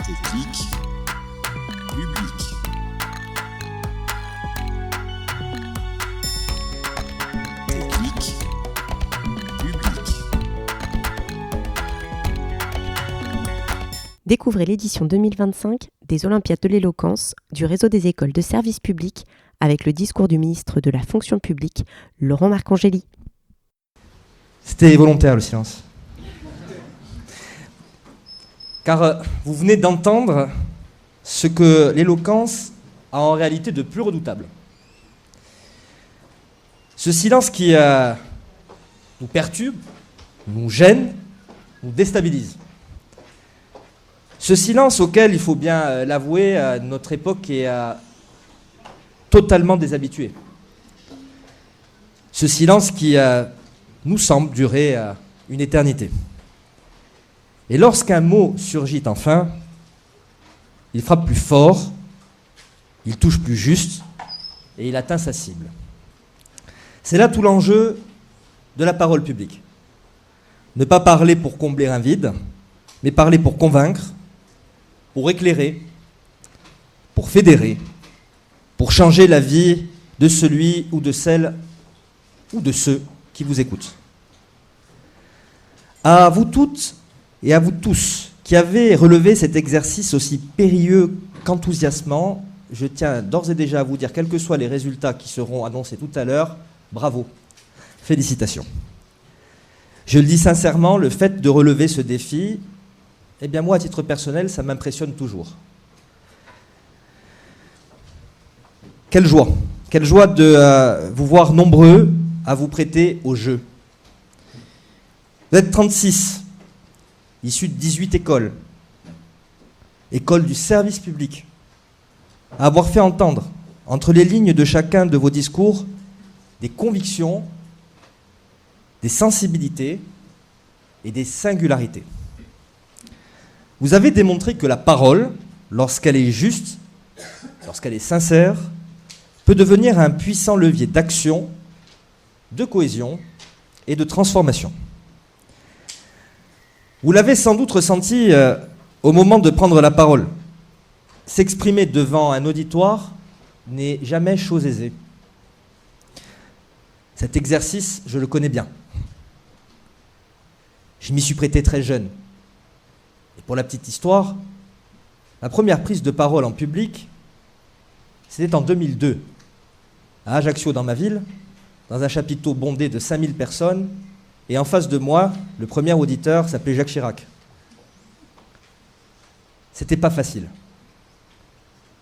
Technique publique. Technique publique. Découvrez l'édition 2025 des Olympiades de l'éloquence du réseau des écoles de service public avec le discours du ministre de la fonction publique, Laurent Marcangeli. C'était volontaire le silence. Car vous venez d'entendre ce que l'éloquence a en réalité de plus redoutable. Ce silence qui nous perturbe, nous gêne, nous déstabilise. Ce silence auquel, il faut bien l'avouer, notre époque est totalement déshabituée. Ce silence qui nous semble durer une éternité. Et lorsqu'un mot surgit enfin, il frappe plus fort, il touche plus juste et il atteint sa cible. C'est là tout l'enjeu de la parole publique. Ne pas parler pour combler un vide, mais parler pour convaincre, pour éclairer, pour fédérer, pour changer la vie de celui ou de celle ou de ceux qui vous écoutent. À vous toutes et à vous tous qui avez relevé cet exercice aussi périlleux qu'enthousiasmant, je tiens d'ores et déjà à vous dire, quels que soient les résultats qui seront annoncés tout à l'heure, bravo, félicitations. Je le dis sincèrement, le fait de relever ce défi, eh bien moi, à titre personnel, ça m'impressionne toujours. Quelle joie de vous voir nombreux à vous prêter au jeu. Vous êtes 36, issus de 18 écoles du service public, à avoir fait entendre, entre les lignes de chacun de vos discours, des convictions, des sensibilités et des singularités. Vous avez démontré que la parole, lorsqu'elle est juste, lorsqu'elle est sincère, peut devenir un puissant levier d'action, de cohésion et de transformation. Vous l'avez sans doute ressenti au moment de prendre la parole. S'exprimer devant un auditoire n'est jamais chose aisée. Cet exercice, je le connais bien. Je m'y suis prêté très jeune. Et pour la petite histoire, ma première prise de parole en public, c'était en 2002, à Ajaccio, dans ma ville, dans un chapiteau bondé de 5000 personnes, et en face de moi, le premier auditeur s'appelait Jacques Chirac. C'était pas facile.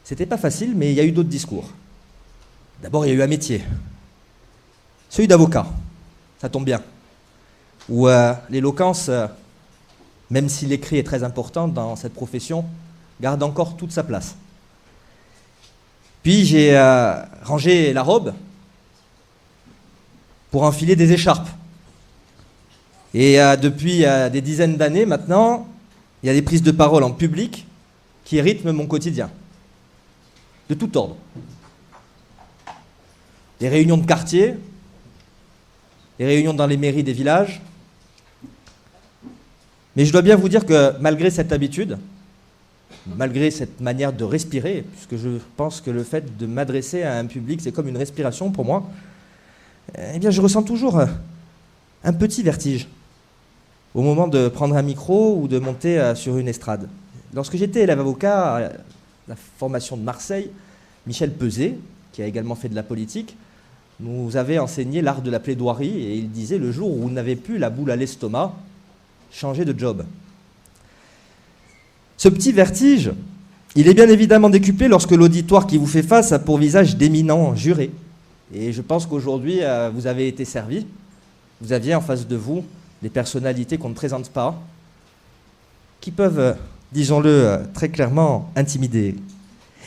C'était pas facile, mais il y a eu d'autres discours. D'abord, il y a eu un métier. Celui d'avocat. Ça tombe bien. Où l'éloquence, même si l'écrit est très important dans cette profession, garde encore toute sa place. Puis j'ai rangé la robe pour enfiler des écharpes. Et depuis des dizaines d'années maintenant, il y a des prises de parole en public qui rythment mon quotidien, de tout ordre. Des réunions de quartier, des réunions dans les mairies des villages. Mais je dois bien vous dire que malgré cette habitude, malgré cette manière de respirer, puisque je pense que le fait de m'adresser à un public, c'est comme une respiration pour moi, eh bien je ressens toujours un petit vertige au moment de prendre un micro ou de monter sur une estrade. Lorsque j'étais élève avocat à la formation de Marseille, Michel Peuzet, qui a également fait de la politique, nous avait enseigné l'art de la plaidoirie et il disait: le jour où vous n'avez plus la boule à l'estomac, changez de job. Ce petit vertige, il est bien évidemment décuplé lorsque l'auditoire qui vous fait face a pour visage d'éminents jurés. Et je pense qu'aujourd'hui, vous avez été servi. Vous aviez en face de vous des personnalités qu'on ne présente pas, qui peuvent, disons-le très clairement, intimider.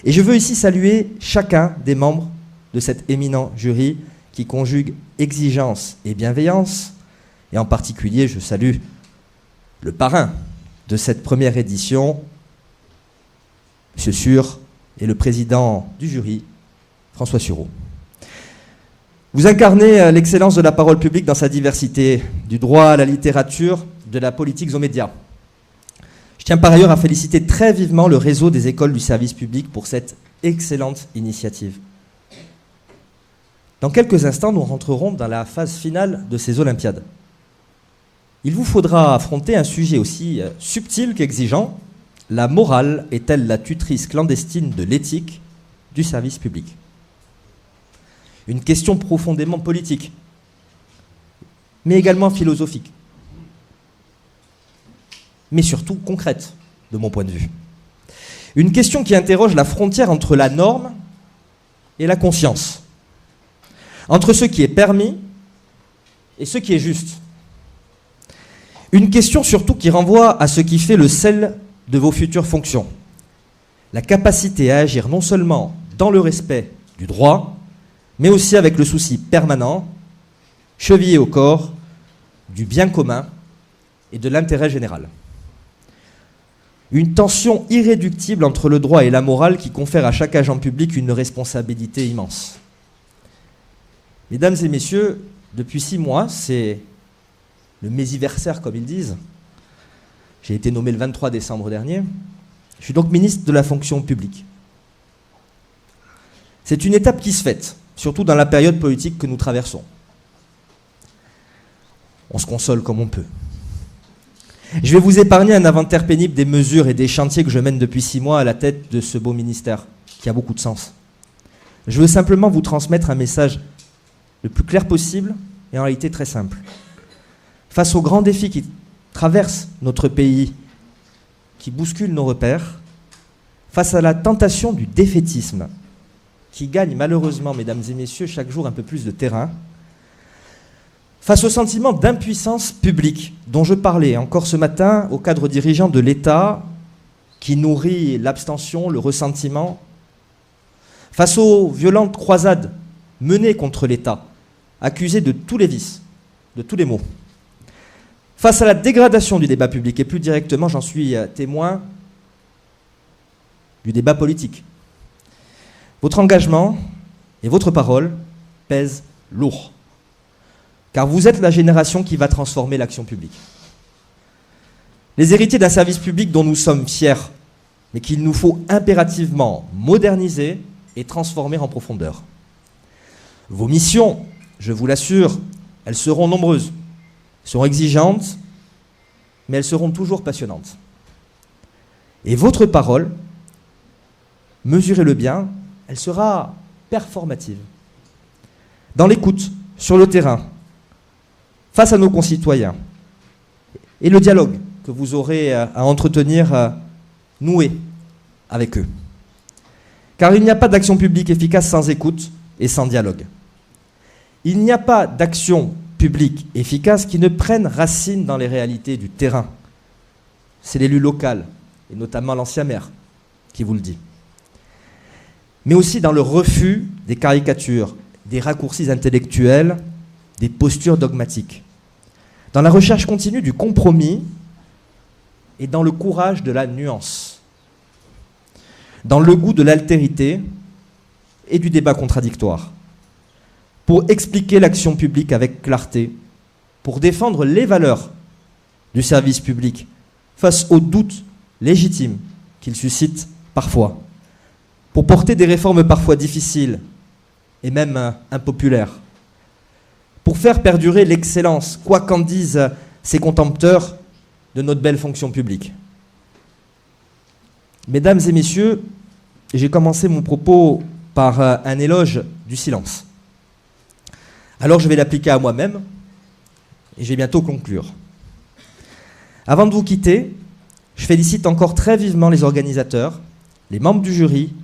Et je veux ici saluer chacun des membres de cet éminent jury qui conjugue exigence et bienveillance. Et en particulier, je salue le parrain de cette première édition, M. Sûr, et le président du jury, François Sureau. Vous incarnez l'excellence de la parole publique dans sa diversité, du droit à la littérature, de la politique aux médias. Je tiens par ailleurs à féliciter très vivement le réseau des écoles du service public pour cette excellente initiative. Dans quelques instants, nous rentrerons dans la phase finale de ces Olympiades. Il vous faudra affronter un sujet aussi subtil qu'exigeant. La morale est-elle la tutrice clandestine de l'éthique du service public? Une question profondément politique, mais également philosophique, mais surtout concrète, de mon point de vue. Une question qui interroge la frontière entre la norme et la conscience, entre ce qui est permis et ce qui est juste. Une question surtout qui renvoie à ce qui fait le sel de vos futures fonctions. La capacité à agir non seulement dans le respect du droit, mais aussi avec le souci permanent, chevillé au corps, du bien commun et de l'intérêt général. Une tension irréductible entre le droit et la morale qui confère à chaque agent public une responsabilité immense. Mesdames et messieurs, depuis 6 mois, c'est le mésiversaire, comme ils disent. J'ai été nommé le 23 décembre dernier. Je suis donc ministre de la fonction publique. C'est une étape qui se fête, surtout dans la période politique que nous traversons. On se console comme on peut. Je vais vous épargner un inventaire pénible des mesures et des chantiers que je mène depuis 6 mois à la tête de ce beau ministère, qui a beaucoup de sens. Je veux simplement vous transmettre un message le plus clair possible et en réalité très simple. Face aux grands défis qui traversent notre pays, qui bousculent nos repères, face à la tentation du défaitisme, qui gagne malheureusement, mesdames et messieurs, chaque jour un peu plus de terrain, face au sentiment d'impuissance publique dont je parlais encore ce matin au cadre dirigeant de l'État, qui nourrit l'abstention, le ressentiment, face aux violentes croisades menées contre l'État, accusé de tous les vices, de tous les maux, face à la dégradation du débat public, et plus directement, j'en suis témoin, du débat politique. Votre engagement et votre parole pèsent lourd, car vous êtes la génération qui va transformer l'action publique. Les héritiers d'un service public dont nous sommes fiers, mais qu'il nous faut impérativement moderniser et transformer en profondeur. Vos missions, je vous l'assure, elles seront nombreuses, seront exigeantes, mais elles seront toujours passionnantes. Et votre parole, mesurez-le bien, elle sera performative. Dans l'écoute, sur le terrain, face à nos concitoyens, et le dialogue que vous aurez à entretenir, noué avec eux. Car il n'y a pas d'action publique efficace sans écoute et sans dialogue. Il n'y a pas d'action publique efficace qui ne prenne racine dans les réalités du terrain. C'est l'élu local, et notamment l'ancien maire, qui vous le dit. Mais aussi dans le refus des caricatures, des raccourcis intellectuels, des postures dogmatiques. Dans la recherche continue du compromis et dans le courage de la nuance. Dans le goût de l'altérité et du débat contradictoire. Pour expliquer l'action publique avec clarté, pour défendre les valeurs du service public face aux doutes légitimes qu'il suscite parfois, pour porter des réformes parfois difficiles et même impopulaires, pour faire perdurer l'excellence, quoi qu'en disent ces contempteurs de notre belle fonction publique. Mesdames et messieurs, j'ai commencé mon propos par un éloge du silence. Alors je vais l'appliquer à moi-même et je vais bientôt conclure. Avant de vous quitter, je félicite encore très vivement les organisateurs, les membres du jury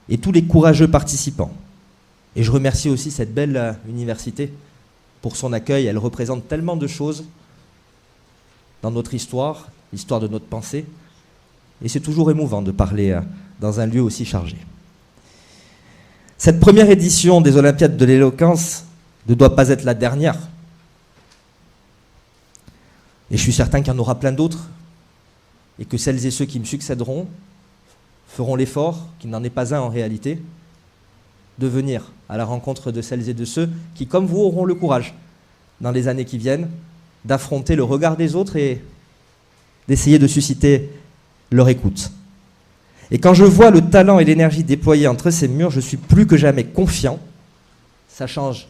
et tous les courageux participants. Et je remercie aussi cette belle université pour son accueil. Elle représente tellement de choses dans notre histoire, l'histoire de notre pensée. Et c'est toujours émouvant de parler dans un lieu aussi chargé. Cette première édition des Olympiades de l'éloquence ne doit pas être la dernière. Et je suis certain qu'il y en aura plein d'autres, et que celles et ceux qui me succéderont feront l'effort, qu'il n'en est pas un en réalité, de venir à la rencontre de celles et de ceux qui, comme vous, auront le courage, dans les années qui viennent, d'affronter le regard des autres et d'essayer de susciter leur écoute. Et quand je vois le talent et l'énergie déployés entre ces murs, je suis plus que jamais confiant. Ça change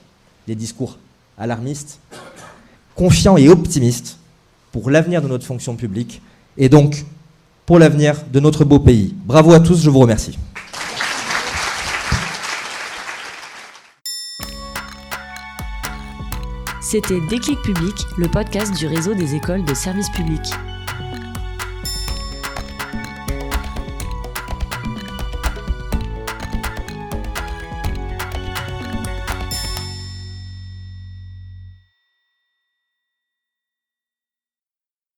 des discours alarmistes. Confiant et optimiste pour l'avenir de notre fonction publique et donc pour l'avenir de notre beau pays. Bravo à tous, je vous remercie. C'était Déclic Public, le podcast du réseau des écoles de service public.